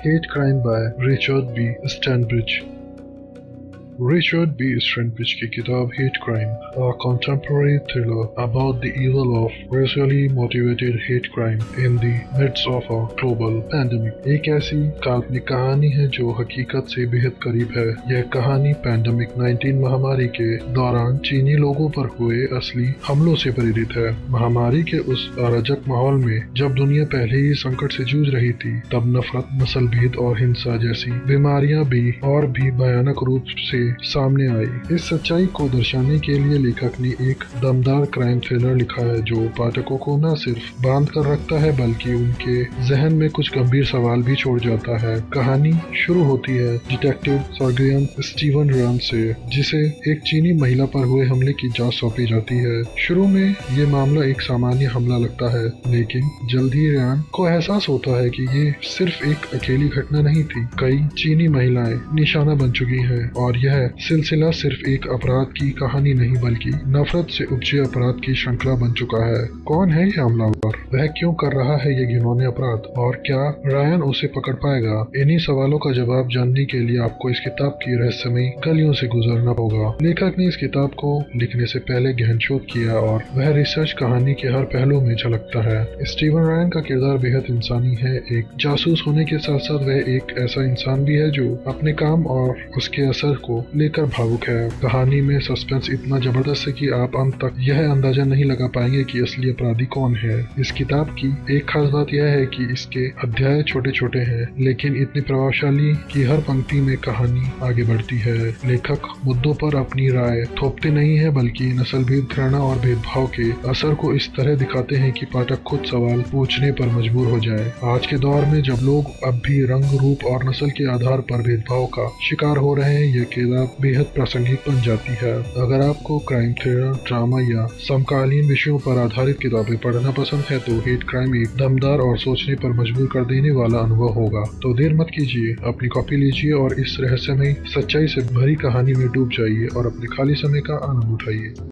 Hate Crime by Richard B. Stanbridge. Richard B. Stanbridge की किताब Hate Crime, a contemporary thriller about the evil of racially motivated hate crime in the midst of a global pandemic, एक ऐसी काल्पनिक कहानी है जो हकीकत से बेहद करीब है। यह कहानी पैंडेमिक 19 महामारी के दौरान चीनी लोगों पर हुए असली हमलों से प्रेरित है। महामारी के उस अराजक माहौल में जब दुनिया पहले ही संकट से जूझ रही थी, तब नफरत, नस्लभेद और हिंसा जैसी बीमारियां भी और भी भयानक रूप से सामने आई। इस सच्चाई को दर्शाने के लिए लेखक ने एक दमदार क्राइम थ्रिलर लिखा है जो पाठकों को न सिर्फ बांध कर रखता है बल्कि उनके जहन में कुछ गंभीर सवाल भी छोड़ जाता है। कहानी शुरू होती है डिटेक्टिव सर्गेयन स्टीवन रैन से, जिसे एक चीनी महिला पर हुए हमले की जांच सौंपी जाती है। शुरू में ये मामला एक सामान्य हमला लगता है, लेकिन जल्द ही रैन को एहसास होता है कि ये सिर्फ एक अकेली घटना नहीं थी। कई चीनी महिलाएं निशाना बन चुकी हैं और यह सिलसिला सिर्फ एक अपराध की कहानी नहीं बल्कि नफरत से उपजे अपराध की श्रृंखला बन चुका है। कौन है यह हमलावर? वह क्यों कर रहा है ये घिनौने अपराध? और क्या रायन उसे पकड़ पाएगा? इन्हीं सवालों का जवाब जानने के लिए आपको इस किताब की रहस्यमयी गलियों से गुजरना होगा। लेखक ने इस किताब को लिखने से पहले गहन शोध किया और वह रिसर्च कहानी के हर पहलू में झलकता है। स्टीवन रायन का किरदार बेहद इंसानी है। एक जासूस होने के साथ साथ वह एक ऐसा इंसान भी है जो अपने काम और उसके असर को लेकर भावुक है। कहानी में सस्पेंस इतना जबरदस्त है कि आप अंत तक यह अंदाजा नहीं लगा पाएंगे कि असली अपराधी कौन है। इस किताब की एक खास बात यह है कि इसके अध्याय छोटे छोटे हैं, लेकिन इतनी प्रभावशाली कि हर पंक्ति में कहानी आगे बढ़ती है। लेखक मुद्दों पर अपनी राय थोपते नहीं है बल्कि नस्लभेद, घृणा और भेदभाव के असर को इस तरह दिखाते हैं कि पाठक खुद सवाल पूछने पर मजबूर हो जाए। आज के दौर में जब लोग अब भी रंग, रूप और नस्ल के आधार पर भेदभाव का शिकार हो रहे हैं, यह किताब बेहद प्रासंगिक बन जाती है। अगर आपको क्राइम थ्रिलर, ड्रामा या समकालीन विषयों पर आधारित किताबें पढ़ना पसंद है तो हेट क्राइम एक दमदार और सोचने पर मजबूर कर देने वाला अनुभव होगा। तो देर मत कीजिए, अपनी कॉपी लीजिए और इस रहस्यमयी सच्चाई से भरी कहानी में डूब जाइए और अपने खाली समय का आनंद उठाइए।